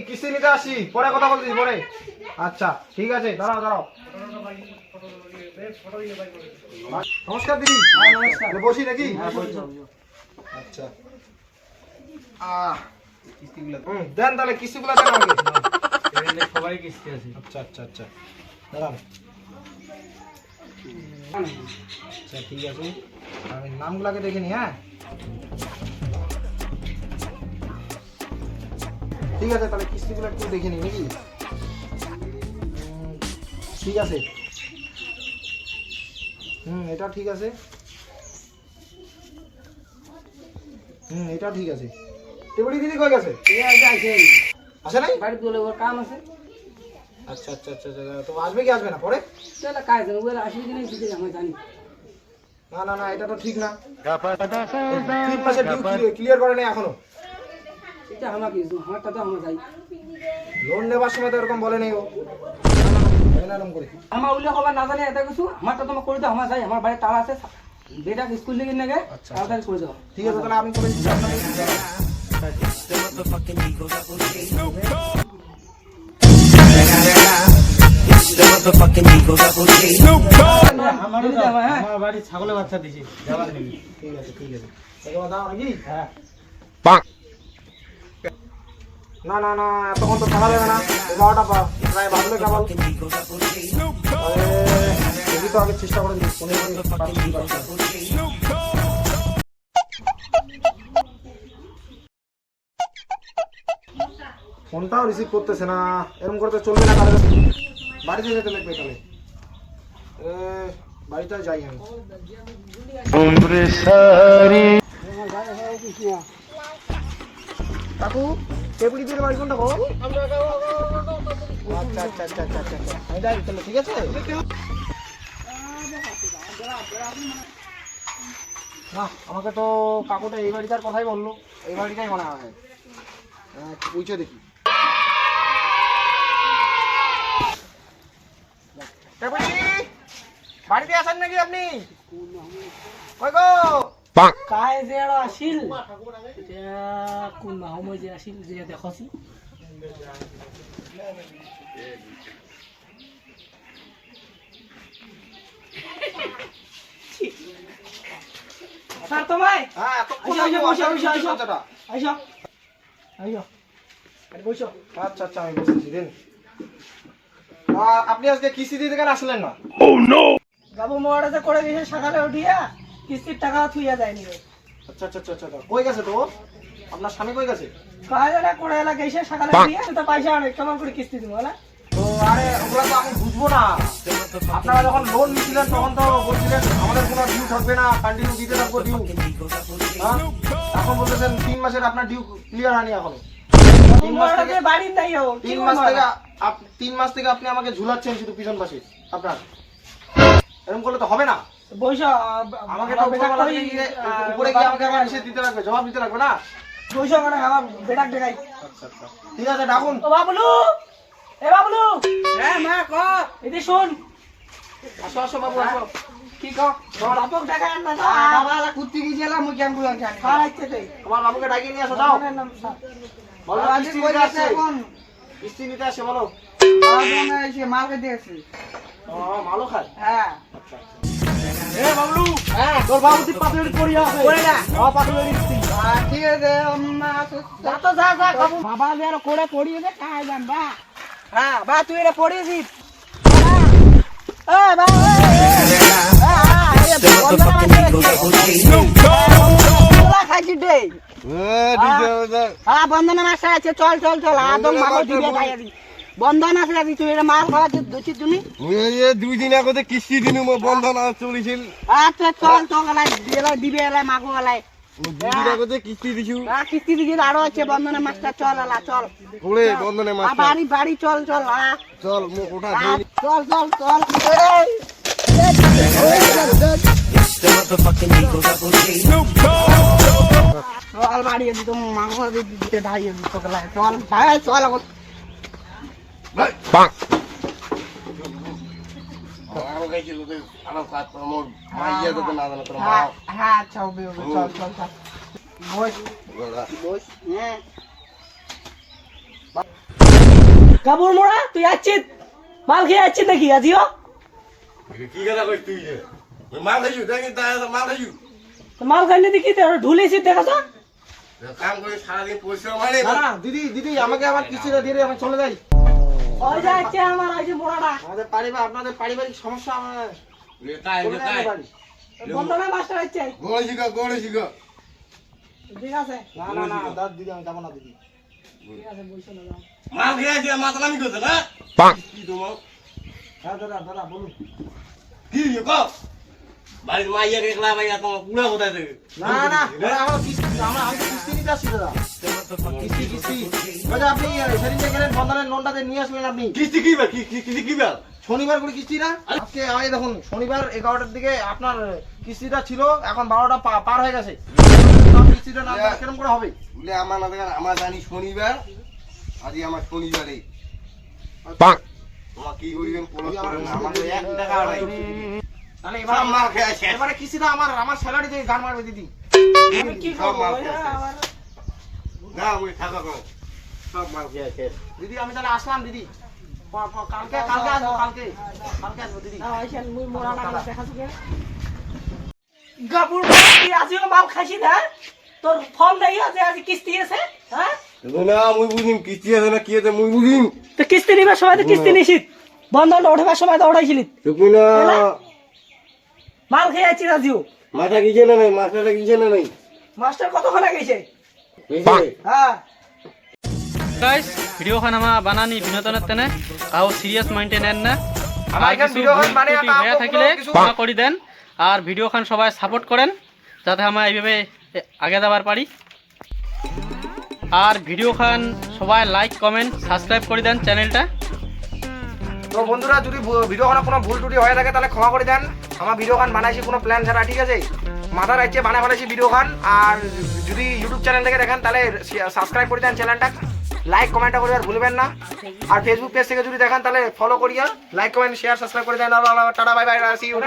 কিস্তি নিতে আসি, পরে কথা বলছি পরে। আচ্ছা ঠিক আছে, দাঁড়াও দাঁড়াও। নমস্কার দিদি। বসি নাকি? আচ্ছা দেন তাহলে কিস্তিগুলো দেন আমাকে। সবাই কিস্তি আছে। আচ্ছা আচ্ছা আচ্ছা দাঁড়ান। আচ্ছা ঠিক আছে, আমি নামগুলাকে দেখে নি। হ্যাঁ ঠিক আছে, তাহলে কিস্তিগুলো একটু দেখে নি নাকি? ঠিক আছে, এটা ঠিক আছে, এটা ঠিক আছে। টেবুলি দিদি কই গেছে? আসে নাই? বাড়ি বলে ওর কাম আছে। আচ্ছা আচ্ছা আচ্ছা তো আসবে কি আসবে না পরে? চলো কাজ আছে, ওগুলো আসবে কি না দিতে আমি জানি। না না না, এটা তো ঠিক না। 3 মাসের ডিউ ক্লিয়ার করে নাই এখনো। এটা আমাকে আমারটা তো আমার যাই। লোন নেবার সময় তো এরকম বলে নেই ও। এরকম করে আমার উল্লেখ খবর না জানি এটা কিছু, আমারটা তোমার করে দাও, আমার যাই, আমার বাড়ি তালা আছে, বেটা স্কুল থেকে নেগে তাড়াতাড়ি করে দাও। ঠিক আছে, তাহলে আমি করে দিচ্ছি আপনাকে। আমার বাড়ি ছাগলের বাচ্চা দিছি যাবার নেই। ঠিক আছে ঠিক আছে, এবার দাও নাকি? হ্যাঁ না না না, তখন তো থাকা যাবে না। 11টা প্রায় বাজলে কেবল। দেখি তো আগে চেষ্টা করে দিচ্ছি। ফোনটাও রিসিভ করতেছে না, এরকম করতে চলবে না। তাহলে বাড়িতে যেতে লাগবে। তাহলে বাড়িতে যাই আমি। কাকু টেবুলি দিয়ে বাড়ি কোনটা গো? আচ্ছা আচ্ছা আচ্ছা আচ্ছা আচ্ছা আমি যাই তাহলে। ঠিক আছে না, আমাকে তো কাকুটা এই বাড়িটার কথাই বললো। এই বাড়িটাই মনে হয়। বুঝছে দেখি। বাড়িতে আসেন নাকি আপনি? কই গো? काय जेड असेल त्या कोण नाव म्हणजे असेल जे देखोसी सर तो भाई হ্যাঁ আচ্ছা আচ্ছা আমি বসেছি দিন। আপনি আজকে কিস্তি দিতে কেন আসলেন না? বাবু মোড়াতে করে গেছে সকালে উঠিয়া কিস্তির টাকা থুইয়া যায়নি। আচ্ছা আচ্ছা আচ্ছা আচ্ছা কই গেছে তো? আপনার স্বামী কই গেছে? কাজে করে এলা গেছে সকালে উঠিয়া তো পয়সা অনেক কেমন করে কিস্তি দিব না? তো আরে ওগুলো তো আমি বুঝবো না। আপনারা যখন লোন নিয়েছিলেন তখন তো বলছিলেন আমাদের কোনো ডিউ থাকবে না, কন্টিনিউ দিতে থাকবো ডিউ। এখন বলতেছেন 3 মাসের আপনার ডিউ ক্লিয়ার হয়নি এখনো। 3 মাস থেকে বাড়ি নাই ও 3 মাস থেকে আপনি আমাকে ঝুলাচ্ছেন শুধু পিছন পাশে। আপনার এরকম করলে তো হবে না। বৈশা আমাকে তো উপরে গিয়ে আমাকে আবার এসে দিতে লাগবে, জবাব দিতে লাগবে না। বৈশা মানে আমার বেটা দেখাই। আচ্ছা আচ্ছা ঠিক আছে, ডাকুন। ও বাবলু, এ বাবলু, হ্যাঁ মা ক এদি শুন। আসো আসো বাবু আসো। কি ক তোর আপক দেখা না বাবালা কুত্তি গিয়েছিলাম মুই কেন গুলাম জানি খাইতে দে। তোমার বাবুকে ডাকিয়ে নিয়ে আসো যাও। বলো আজকে কই যাচ্ছে এখন? কিস্তি নিতে আসে বলো। আজ এসে মালকে দিয়েছি। ও মালও খায়? হ্যাঁ আচ্ছা আচ্ছা। এ বাবলু, হ্যাঁ তোর বাবু তুই পাতুরি পড়িয়া আছে। পড়ে না। হ্যাঁ পাতুরি দিচ্ছি। ঠিক আছে মা যা তো যা যা বাবা যে আর কোড়ে পড়িয়ে দে কাই জান বা। হ্যাঁ বা তুই এটা পড়িয়েছিস। এ বা খাইছি দে। হ্যাঁ বন্ধনা মাছ আছে, চল চল চল আদম মাগো দিবে খাইয়া দি। বন্ধন আছে আজি তুই এটা মাছ খাওয়াতে দুচি তুমি। এই 2 দিন আগে কিস্তি দিনু বন্ধন চলিছিল। আচ্ছা চল চল এলাই দিবে এলাই মাগো এলাই। 2 দিন আগে কিস্তি দিছু। কিস্তি দিকে আরো আছে বন্ধনা মাছটা চল এলা চল। ওরে বন্ধনে মাছ। বাড়ি বাড়ি চল চল চল মো ওটা চল চল চল। চল বাড়ি দিত মাংস দিতে ধাইয়ে তোকে লাগে চল ভাই চল এখন। পাক আর গাইছে তো আলো কাট মোর মাইয়া তো না জানা তোর মা। হ্যাঁ আচ্ছা হবে হবে চল চল চল বস বস হ্যাঁ কাপড় মোড়া তুই আসছিস মাল খেয়ে আসছিস নাকি আজিও কি কথা কইছ তুই যে মাল খাইছু দেখি তা মাল খাইছু মাল খাইনি দেখি ঢুলেছিস দেখাছ কাম করে সারাদিন পরিশ্রম হয় না না দিদি দিদি আমাকে আমার কিস্তিটা দিয়ে আমি চলে যাই। ওই যে আছে আমার ওই যে মোড়াটা আপনাদের পারিবারিক সমস্যা আমার তাই চলে যাই তাই বাড়ি। বন্ধনা মাস্টার আছে গোড়ে শিখো ঠিক আছে না না না দাদা দিদি আমি যাবো না দিদি। ঠিক আছে বলছো না যাও। মাল খেয়ে দিয়ে মাতলামি করছে না কি তোমার হ্যাঁ দাদা দাদা বলুন। কি কো বাড়ির মাইয়া একলা ভাইয়া তোমার পুরা কোথায় থেকে না না দাদা আমার কিস্তি আমি তো কিস্তি নিতে আসছি দাদা। কিস্তি দাদা আপনি সেদিন যে গেলেন বন্ধনের লোনটাতে নিয়ে আসলেন আপনি কিস্তি কি বার কিস্তি কি বার শনিবার করে কিস্তি না আজকে আমি দেখুন শনিবার 11টার দিকে আপনার কিস্তিটা ছিল এখন 12টা পার হয়ে গেছে কিস্তিটা না আপনার কিরকম করে হবে? বলে আমার না আমার জানি শনিবার আজকে আমার শনিবারে তোমার কি করিবেন পলস করেন না আমার তো 1 টাকা নাই তাহলে সব মাল খেয়ে শেষ এবারে কিস্তিটা আমার স্যালারি থেকে গান মারবে দিদি। আমি কি সব করবো মাল ওই যে খেয়ে শেষ। আমার না ওই থাকা কম সব মাল খেয়ে শেষ দিদি আমি তাহলে আসলাম দিদি কালকে আসবো কালকে আসবো দিদি। না আইছেন মুই মোড়াটা দেখাছো কে কাপড় মোড়া তুই আজিও মাল খাইছি না তোর ফোন দেই আছে আজ কিস্তি আছে হ্যাঁ না মুই বুঝিম কিস্তি আছে না কি আছে মুই বুঝিম তো কিস্তি নিবার সময় তো কিস্তি নিছিস বন্ধন উঠবার সময় তো উঠাইছিলি তুই না মাল খেয়ে আছিস আজিও মাথা কিছে না নাই মাথাটা কিছে না নাই মাস্টার কতক্ষণে গেছে বুঝলি হ্যাঁ গাইস ভিডিওখান আমার বানানি বিনোদনের তেনে কাউ সিরিয়াস মাইন্ডে নেন না আমার আর এখানে কিছু ভিডিওখান ভুল মানে ত্রুটি কাউকে হয়ে কোনো থাকলে কিছু- ক্ষমা করে দেন আর ভিডিওখান সবাই সাপোর্ট করেন যাতে আমরা এইভাবে আগে যাবার পারি আর ভিডিওখান সবাই লাইক কমেন্ট সাবস্ক্রাইব করে দেন চ্যানেলটা তো বন্ধুরা যদি ভিডিওখানে কোনো ভুল ত্রুটি হয়ে থাকে তাহলে ক্ষমা করে দেন আমার ভিডিওখান বানাইছি কোনো প্ল্যান ছাড়া ঠিক আছে মাথার ইচ্ছে বানায় ফেলেছি ভিডিওখান আর যদি ইউটিউব চ্যানেল থেকে দেখেন তাহলে সাবস্ক্রাইব করে দেন চ্যানেলটা লাইক কমেন্টটা করে আর ভুলবেন না আর ফেসবুক পেজ থেকে যদি দেখেন তাহলে ফলো করিয়া লাইক কমেন্ট শেয়ার সাবস্ক্রাইব করে দেন tata bye bye see you